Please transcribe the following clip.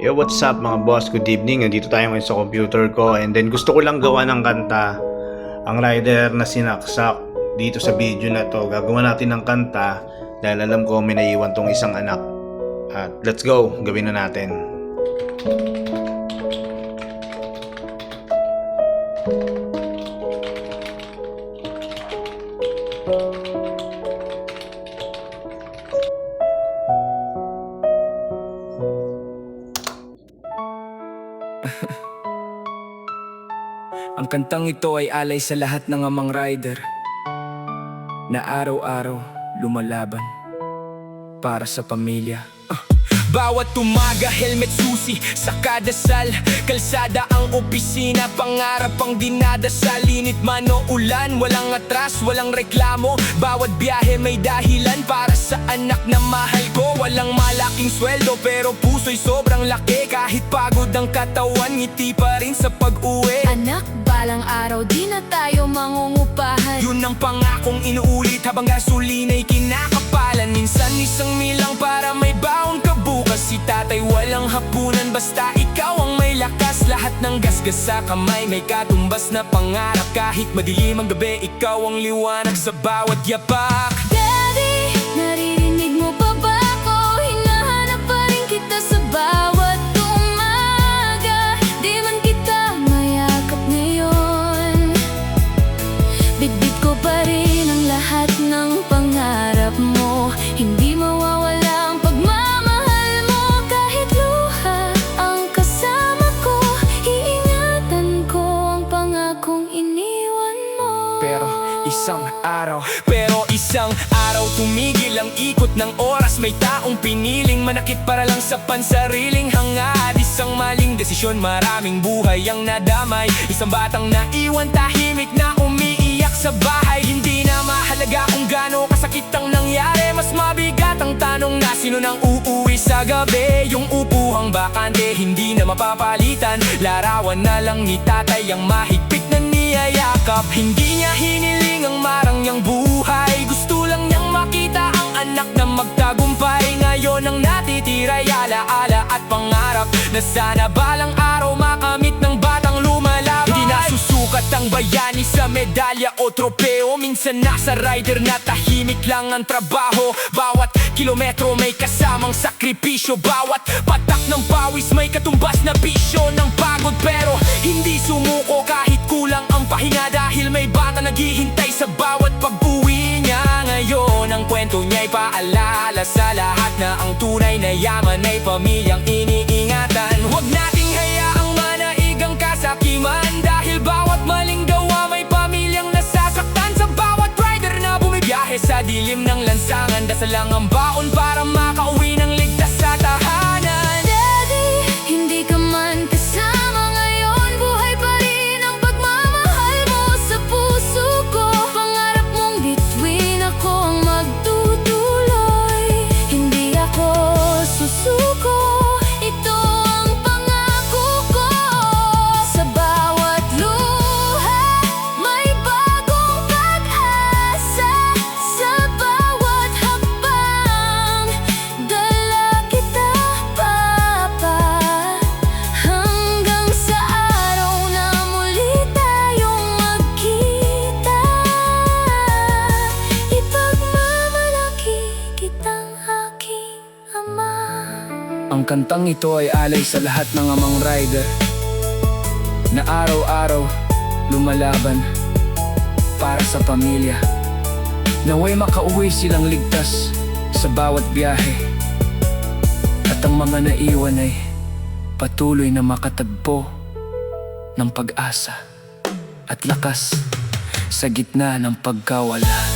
Yo, what's up mga boss? Good evening. Nandito tayo ngayon sa computer ko. And then gusto ko lang gawa ng kanta. Ang rider na sinaksak dito sa video na to. Gagawa natin ng kanta dahil alam ko may naiwan tong isang anak. At let's go. Gawin na natin. Ang kantang ito ay alay sa lahat ng amang rider na araw-araw lumalaban para sa pamilya. Bawat umaga, helmet susi sa kadasal, kalsada ang opisina, pangarap ang dinadasal. Init man o ulan, walang atras, walang reklamo. Bawat biyahe may dahilan para sa anak na mahal ko. Walang malaking sweldo pero puso'y sobrang laki. Kahit pagod ang katawan, ngiti pa rin sa pag-uwi. Anak, balang araw di na tayo mangungupahan. Yun ang pangakong inuulit habang gasolina'y kinakapalan. Minsan isang milang para may baon ka bukas. Si tatay walang hapunan, basta ikaw ang may lakas. Lahat ng gasgas sa kamay may katumbas na pangarap. Kahit madilim ang gabi, ikaw ang liwanag sa bawat yapak. Daddy, naririnig mo pa ba ako? Hinahanap pa rin kita sa bawat umaga. Di man kita mayakap ngayon, bitbit ko pa rin ang lahat ng pangarap mo. Hindi mawawala ang pagmamahal mo. Kahit luha ang kasama ko, iingatan ko ang pangakong iniwan mo. Pero isang araw tumigil ang ikot ng oras. May taong piniling manakit para lang sa pansariling hangad. Isang maling desisyon, maraming buhay ang nadamay. Isang batang naiwan tahimik na umiiyak sa bahay. Hindi na mahalaga kung gaano kasakit ang nangyari. Mas mabigat ang tanong na sino nang uuwi sa gabi. Yung upuhang bakante hindi na mapapalitan. Larawan na lang ni tatay ang mahigpit na niyayakap. Hindi niya hiniling ang marangyang buhay. Gusto lang niyang makita ang anak na magtagumpay. Ngayon ang natitira'y alaala at pangarap na sana balang araw makamit ng batang lumalaban. Hindi nasusukat ang bayani sa medalya o tropeo. Minsan nasa rider na tahimik lang ang trabaho. Bawat kilometro may kasamang sakripisyo. Bawat patak ng pawis may katumbas na bisyo ng pagod. Pero hindi sumuko kahit kulang ang pahinga. Dahil may bata naghihintay sa bawat pag-uwi niya. Ngayon ang kwento niya'y paalala sa lahat na ang tunay na yaman ay pamilyang iniingatan. Huwag nating hayaang manaig ang kasakiman. Dahil bawat maling gawa may pamilyang nasasaktan. Sa bawat rider na bumibiyahe sa dilim ng lansangan, dasal lang ang baon para makauwi ng ligtas sa tahanan. Daddy, hindi ka man kasama ngayon. Buhay pa rin ang pagmamahal mo sa puso ko. Pangarap mong bituin ako ang magtutuloy. Hindi ako susuko. Ito ang pangako ko. Sa bawat luha may bagong pag-asa. Sa bawat hakbang dala kita, Papa. Hanggang sa araw na muli tayong magkita, ipagmamalaki kitang aking ama. Ang kantang ito ay alay sa lahat ng amang rider na araw-araw lumalaban para sa pamilya. Naway makauwi silang ligtas sa bawat biyahe. At ang mga naiwan ay patuloy na makatagpo ng pag-asa at lakas sa gitna ng pagkawala.